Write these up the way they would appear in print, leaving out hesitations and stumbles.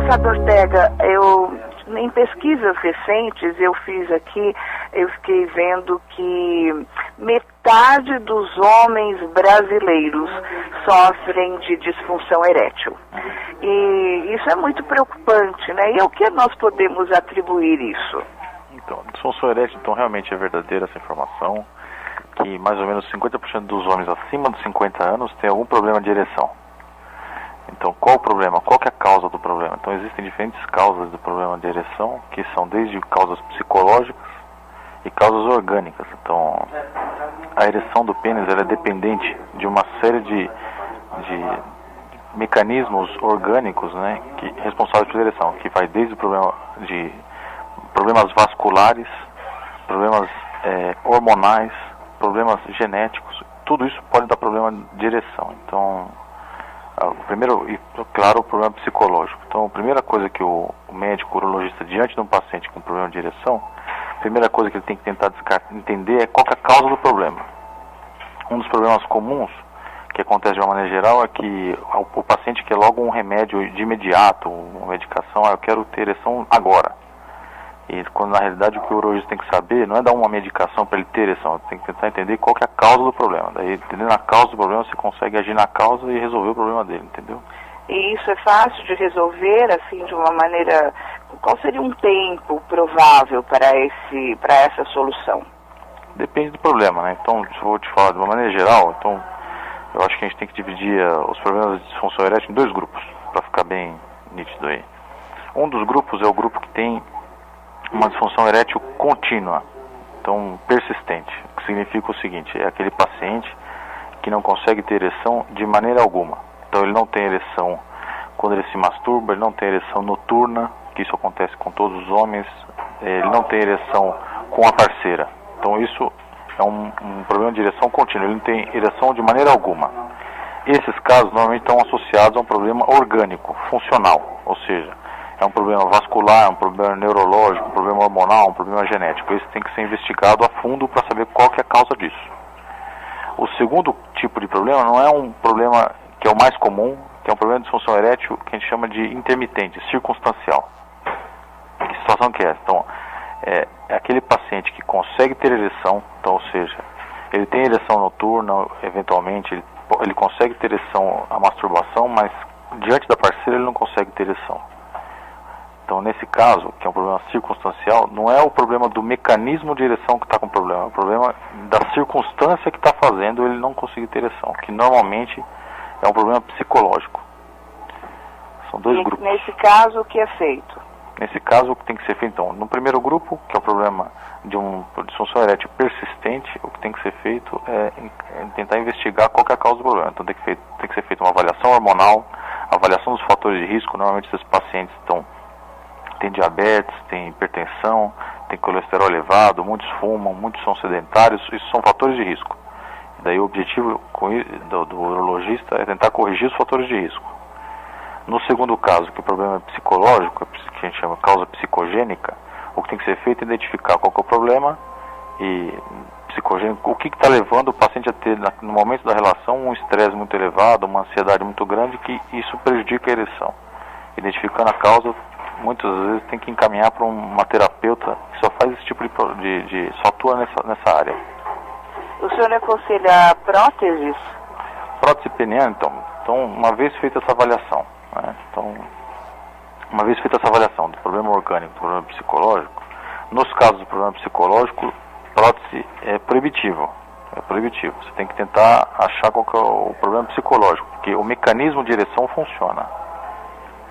Deputado Ortega, em pesquisas recentes eu fiquei vendo que metade dos homens brasileiros sofrem de disfunção erétil. E isso é muito preocupante, né? E ao que nós podemos atribuir isso? Então, disfunção erétil, então, realmente é verdadeira essa informação, que mais ou menos 50% dos homens acima dos 50 anos têm algum problema de ereção. Então, qual o problema? Qual que é a causa do problema? Então, existem diferentes causas do problema de ereção, que são desde causas psicológicas e causas orgânicas. Então, a ereção do pênis ela é dependente de uma série de mecanismos orgânicos, né, responsáveis pela ereção, que vai desde o problema de problemas vasculares, problemas hormonais, problemas genéticos. Tudo isso pode dar problema de ereção. Então, primeiro, e claro, o problema psicológico. Então, a primeira coisa que o médico urologista, diante de um paciente com problema de ereção, a primeira coisa que ele tem que tentar entender é qual que é a causa do problema. Um dos problemas comuns que acontece de uma maneira geral é que o paciente quer logo um remédio de imediato, uma medicação, eu quero ter ereção agora. E quando na realidade o que o urologista tem que saber não é dar uma medicação para ele ter ereção, tem que tentar entender qual que é a causa do problema. Daí, entendendo a causa do problema, você consegue agir na causa e resolver o problema dele, entendeu? E isso é fácil de resolver, assim, de uma maneira... Qual seria um tempo provável para essa solução? Depende do problema, né? Então, se eu vou te falar de uma maneira geral, então, eu acho que a gente tem que dividir os problemas de disfunção erétil em dois grupos, para ficar bem nítido aí. Um dos grupos é o grupo que tem uma disfunção erétil contínua, então persistente, o que significa o seguinte, é aquele paciente que não consegue ter ereção de maneira alguma. Então ele não tem ereção quando ele se masturba, ele não tem ereção noturna, que isso acontece com todos os homens, ele não tem ereção com a parceira. Então isso é um problema de ereção contínua, ele não tem ereção de maneira alguma. Esses casos normalmente estão associados a um problema orgânico, funcional, ou seja, é um problema vascular, um problema neurológico, um problema hormonal, um problema genético. Esse tem que ser investigado a fundo para saber qual que é a causa disso. O segundo tipo de problema não é um problema que é o mais comum, que é um problema de disfunção erétil que a gente chama de intermitente, circunstancial. Que situação que é essa? Então, é aquele paciente que consegue ter ereção, então, ou seja, ele tem ereção noturna, eventualmente, ele consegue ter ereção à masturbação, mas diante da parceira ele não consegue ter ereção. Então, nesse caso, que é um problema circunstancial, não é o problema do mecanismo de ereção que está com problema, é o problema da circunstância que está fazendo ele não conseguir ter ereção, que normalmente é um problema psicológico. São dois grupos. Nesse caso, o que é feito? Nesse caso, o que tem que ser feito, então, no primeiro grupo, que é o problema de disfunção erétil persistente, o que tem que ser feito é tentar investigar qual que é a causa do problema. Então, tem que ser feita uma avaliação hormonal, avaliação dos fatores de risco. Normalmente, esses pacientes têm diabetes, têm hipertensão, têm colesterol elevado, muitos fumam, muitos são sedentários, isso são fatores de risco. E daí o objetivo do urologista é tentar corrigir os fatores de risco. No segundo caso, que o problema é psicológico, que a gente chama causa psicogênica, o que tem que ser feito é identificar qual que é o problema e psicogênico, o que está levando o paciente a ter, no momento da relação, um estresse muito elevado, uma ansiedade muito grande, que isso prejudica a ereção. Identificando a causa, muitas vezes tem que encaminhar para uma terapeuta que só faz esse tipo só atua nessa área. O senhor aconselha próteses? Prótese peniana, então uma vez feita essa avaliação, né? Então, uma vez feita essa avaliação do problema orgânico, do problema psicológico, nos casos do problema psicológico, prótese é proibitivo. É proibitivo. Você tem que tentar achar qual que é o problema psicológico, porque o mecanismo de ereção funciona.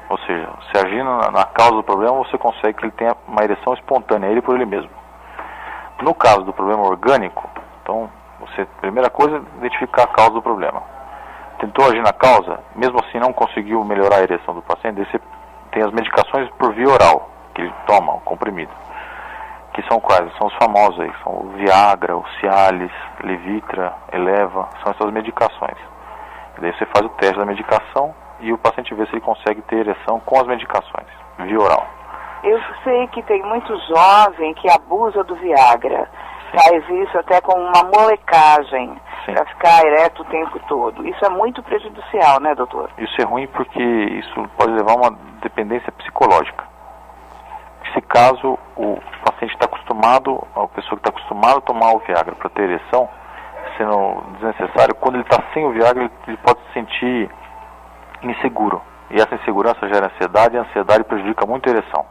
Ou seja, se agindo na causa do problema, você consegue que ele tenha uma ereção espontânea, ele por ele mesmo. No caso do problema orgânico, então, primeira coisa, identificar a causa do problema. Tentou agir na causa, mesmo assim não conseguiu melhorar a ereção do paciente, você tem as medicações por via oral, que ele toma, o comprimido. Que são quais? São os famosos aí, são o Viagra, o Cialis, Levitra, Eleva, são essas medicações. E daí você faz o teste da medicação e o paciente vê se ele consegue ter ereção com as medicações, via oral. Eu sei que tem muito jovem que abusa do Viagra. Faz isso até com uma molecagem. para ficar ereto o tempo todo. Isso é muito prejudicial, né, doutor? Isso é ruim porque isso pode levar a uma dependência psicológica. Se caso o paciente está acostumado, a pessoa que está acostumada a tomar o Viagra para ter ereção, sendo desnecessário, quando ele está sem o Viagra, ele pode se sentir inseguro. E essa insegurança gera ansiedade, e a ansiedade prejudica muito a ereção.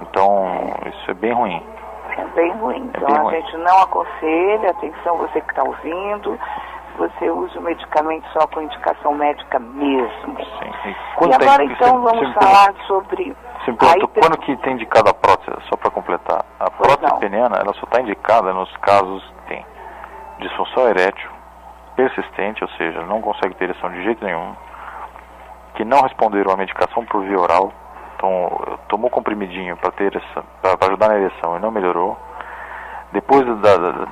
Então, isso é bem ruim. É bem ruim. Então, a gente não aconselha, atenção, você que está ouvindo, você usa o medicamento só com indicação médica mesmo. Sim. E agora, então, vamos falar sobre... Quando que tem indicada a prótese, só para completar? A prótese peniana, ela só está indicada nos casos que tem disfunção erétil persistente, ou seja, não consegue ter ereção de jeito nenhum, que não responderam à medicação por via oral, então tomou comprimidinho para ajudar na ereção e não melhorou. Depois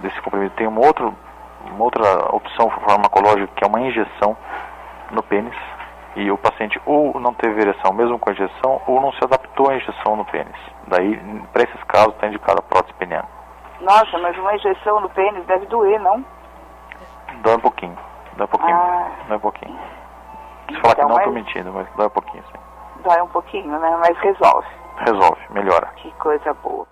desse comprimido tem uma outra opção farmacológica, que é uma injeção no pênis, e o paciente ou não teve ereção mesmo com a injeção, ou não se adaptou à injeção no pênis. Daí, para esses casos, está indicada a prótese peniana. Nossa, mas uma injeção no pênis deve doer, não? Dói um pouquinho. Dói um pouquinho. Se falar que não, estou mentindo, mas dói um pouquinho, sim. Dói um pouquinho, né? Mas resolve. Resolve, melhora. Que coisa boa.